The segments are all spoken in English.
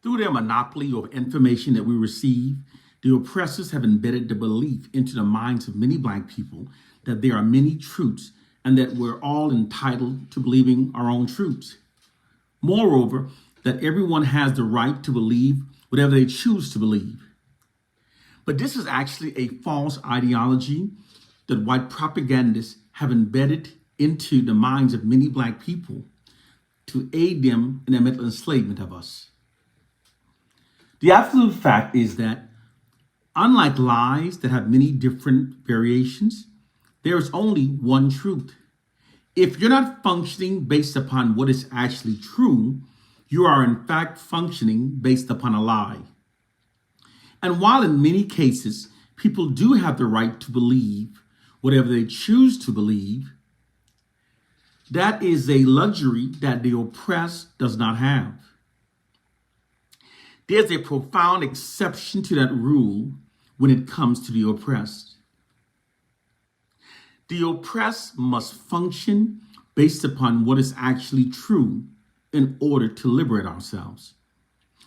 Through their monopoly of information that we receive, the oppressors have embedded the belief into the minds of many Black people that there are many truths and that we're all entitled to believing our own truths. Moreover, that everyone has the right to believe whatever they choose to believe. But this is actually a false ideology that white propagandists have embedded into the minds of many Black people to aid them in their mental enslavement of us. The absolute fact is that, unlike lies that have many different variations, there is only one truth. If you're not functioning based upon what is actually true, you are in fact functioning based upon a lie. And while in many cases, people do have the right to believe whatever they choose to believe, that is a luxury that the oppressed does not have. There's a profound exception to that rule when it comes to the oppressed. The oppressed must function based upon what is actually true in order to liberate ourselves.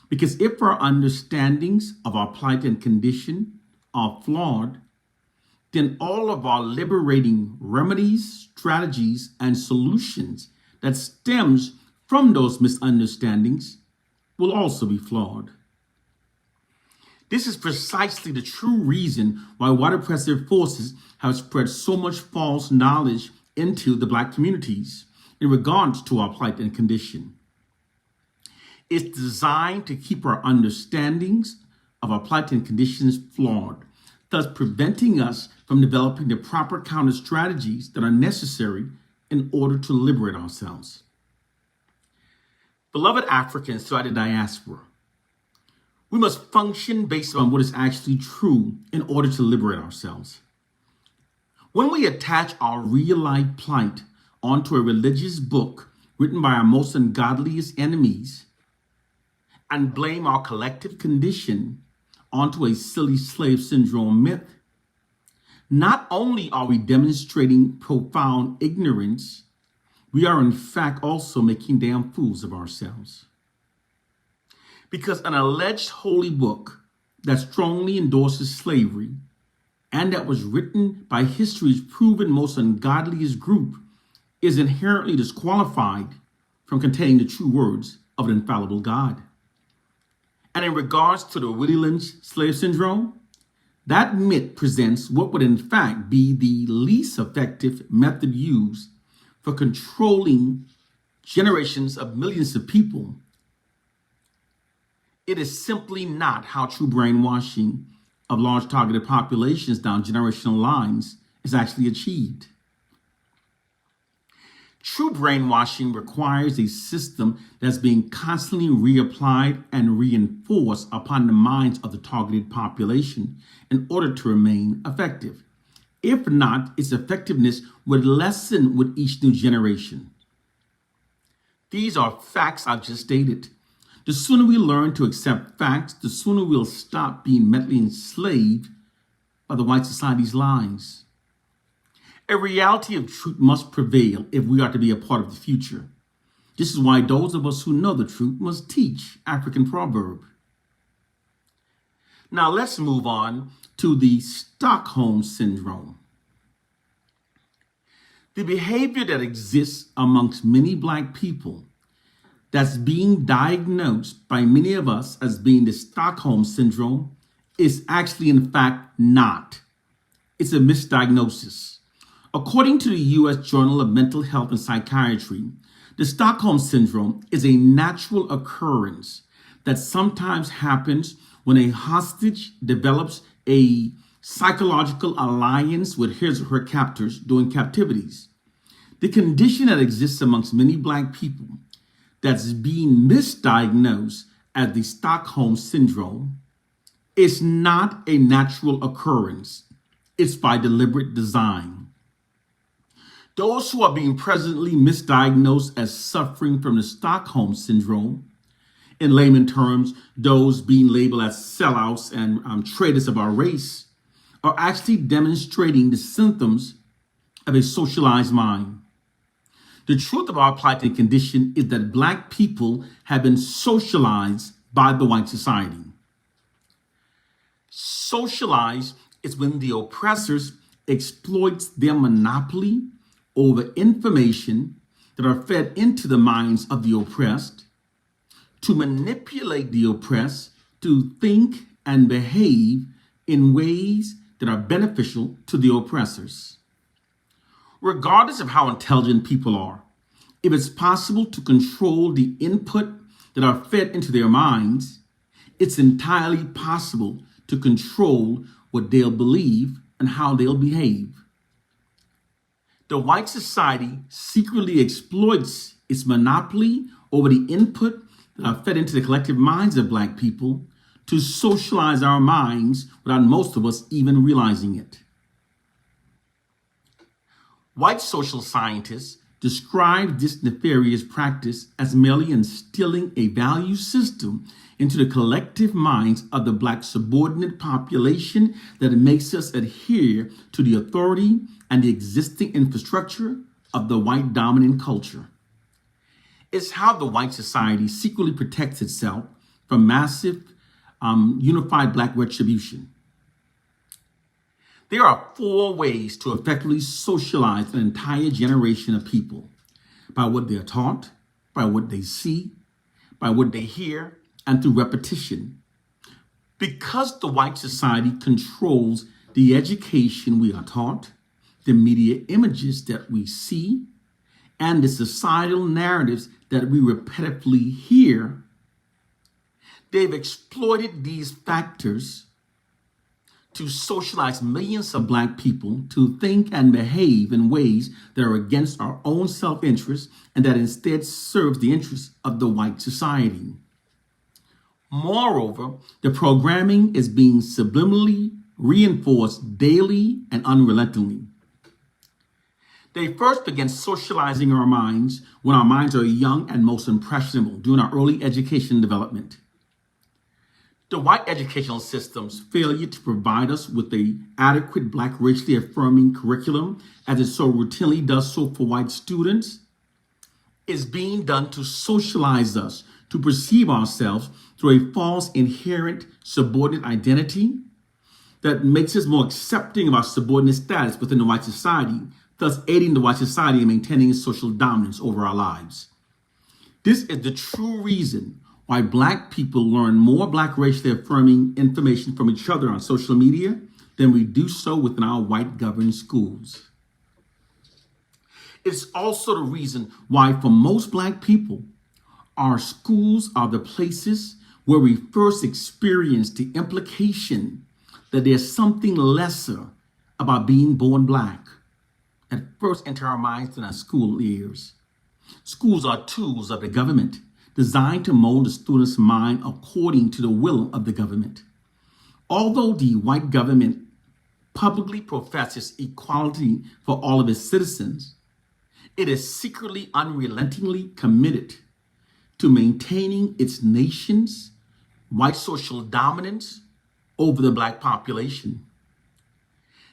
Because if our understandings of our plight and condition are flawed, then all of our liberating remedies, strategies, and solutions that stems from those misunderstandings will also be flawed. This is precisely the true reason why white oppressive forces have spread so much false knowledge into the Black communities in regards to our plight and condition. It's designed to keep our understandings of our plight and conditions flawed, thus preventing us from developing the proper counter strategies that are necessary in order to liberate ourselves. Beloved Africans throughout the diaspora, we must function based on what is actually true in order to liberate ourselves. When we attach our real life plight onto a religious book written by our most ungodliest enemies and blame our collective condition onto a silly slave syndrome myth, not only are we demonstrating profound ignorance, we are in fact also making damn fools of ourselves. Because an alleged holy book that strongly endorses slavery and that was written by history's proven most ungodliest group is inherently disqualified from containing the true words of an infallible God. And in regards to the Willie Lynch slave syndrome, that myth presents what would in fact be the least effective method used for controlling generations of millions of people. It is simply not how true brainwashing of large targeted populations down generational lines is actually achieved. True brainwashing requires a system that's being constantly reapplied and reinforced upon the minds of the targeted population in order to remain effective. If not, its effectiveness would lessen with each new generation. These are facts I've just stated. The sooner we learn to accept facts, the sooner we'll stop being mentally enslaved by the white society's lies. A reality of truth must prevail if we are to be a part of the future. This is why those of us who know the truth must teach African proverb. Now let's move on to the Stockholm syndrome. The behavior that exists amongst many Black people that's being diagnosed by many of us as being the Stockholm syndrome is actually in fact not. It's a misdiagnosis. According to the U.S. Journal of Mental Health and Psychiatry, the Stockholm syndrome is a natural occurrence that sometimes happens when a hostage develops a psychological alliance with his or her captors during captivities. The condition that exists amongst many Black people that's being misdiagnosed as the Stockholm syndrome is not a natural occurrence. It's by deliberate design. Those who are being presently misdiagnosed as suffering from the Stockholm syndrome, in layman terms, those being labeled as sellouts and traitors of our race, are actually demonstrating the symptoms of a socialized mind. The truth of our plight and condition is that Black people have been socialized by the white society. Socialize is when the oppressors exploits their monopoly over information that are fed into the minds of the oppressed to manipulate the oppressed to think and behave in ways that are beneficial to the oppressors. Regardless of how intelligent people are, if it's possible to control the input that are fed into their minds, it's entirely possible to control what they'll believe and how they'll behave. The white society secretly exploits its monopoly over the input that are fed into the collective minds of Black people to socialize our minds without most of us even realizing it. White social scientists describe this nefarious practice as merely instilling a value system into the collective minds of the Black subordinate population that makes us adhere to the authority and the existing infrastructure of the white dominant culture. It's how the white society secretly protects itself from massive unified Black retribution. There are 4 ways to effectively socialize an entire generation of people: by what they're taught, by what they see, by what they hear, and through repetition. Because the white society controls the education we are taught, the media images that we see, and the societal narratives that we repetitively hear, they've exploited these factors to socialize millions of Black people to think and behave in ways that are against our own self-interest and that instead serves the interests of the white society. Moreover, the programming is being subliminally reinforced daily and unrelentingly. They first begin socializing our minds when our minds are young and most impressionable during our early education development. The white educational system's failure to provide us with an adequate Black racially affirming curriculum, as it so routinely does so for white students, is being done to socialize us to perceive ourselves through a false inherent subordinate identity that makes us more accepting of our subordinate status within the white society, thus aiding the white society in maintaining its social dominance over our lives. This is the true reason why Black people learn more Black racially affirming information from each other on social media than we do so within our white governed schools. It's also the reason why for most Black people, our schools are the places where we first experience the implication that there's something lesser about being born Black at first enter our minds in our school years. Schools are tools of the government designed to mold the student's mind according to the will of the government. Although the white government publicly professes equality for all of its citizens, it is secretly unrelentingly committed to maintaining its nation's white social dominance over the Black population.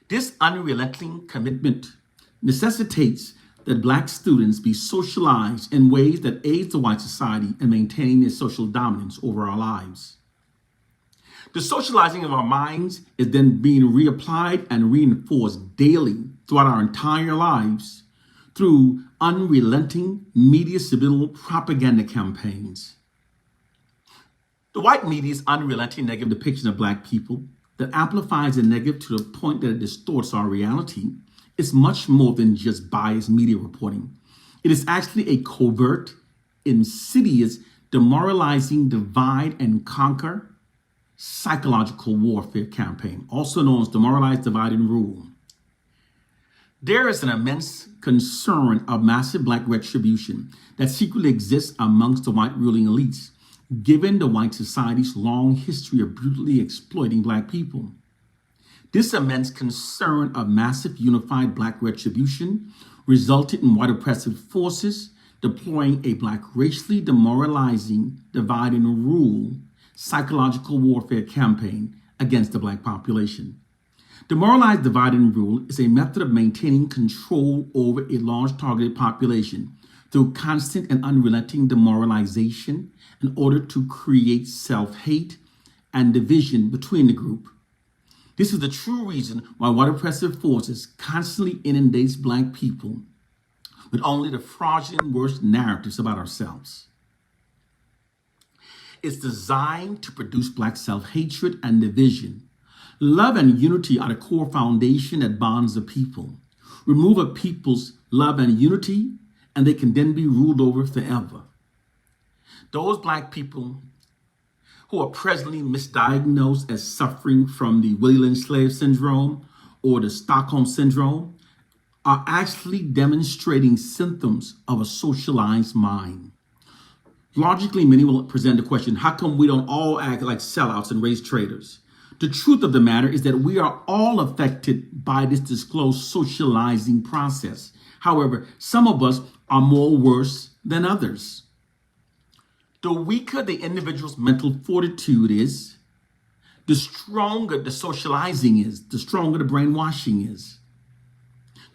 This unrelenting commitment necessitates that Black students be socialized in ways that aid the white society in maintaining its social dominance over our lives. The socializing of our minds is then being reapplied and reinforced daily throughout our entire lives through unrelenting media subliminal propaganda campaigns. The white media's unrelenting negative depiction of Black people that amplifies the negative to the point that it distorts our reality is much more than just biased media reporting. It is actually a covert, insidious, demoralizing, divide and conquer psychological warfare campaign, also known as demoralize, divide, and rule. There is an immense concern of massive Black retribution that secretly exists amongst the white ruling elites, given the white society's long history of brutally exploiting Black people. This immense concern of massive unified Black retribution resulted in white oppressive forces deploying a Black racially demoralizing, divide and rule psychological warfare campaign against the Black population. Demoralize, divide and rule is a method of maintaining control over a large targeted population through constant and unrelenting demoralization in order to create self-hate and division between the group. This is the true reason why white oppressive forces constantly inundates Black people with only the fraudulent worst narratives about ourselves. It's designed to produce Black self-hatred and division. Love and unity are the core foundation that bonds the people. Remove a people's love and unity, and they can then be ruled over forever. Those Black people who are presently misdiagnosed as suffering from the Willie Lynch slave syndrome or the Stockholm syndrome are actually demonstrating symptoms of a socialized mind. Logically, many will present the question, how come we don't all act like sellouts and race traitors? The truth of the matter is that we are all affected by this disclosed socializing process. However, some of us are more worse than others. The weaker the individual's mental fortitude is, the stronger the socializing is, the stronger the brainwashing is.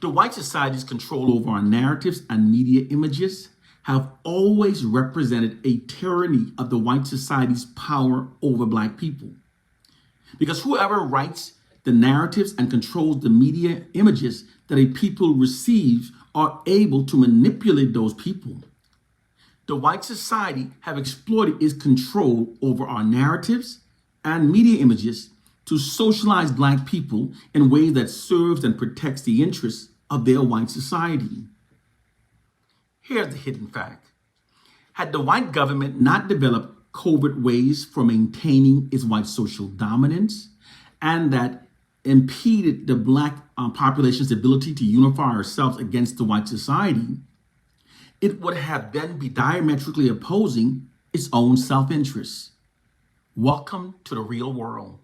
The white society's control over our narratives and media images have always represented a tyranny of the white society's power over Black people. Because whoever writes the narratives and controls the media images that a people receive are able to manipulate those people. The white society have exploited its control over our narratives and media images to socialize Black people in ways that serves and protects the interests of their white society. Here's the hidden fact. Had the white government not developed covert ways for maintaining its white social dominance and that impeded the Black population's ability to unify ourselves against the white society, it would have then be diametrically opposing its own self-interest. Welcome to the real world.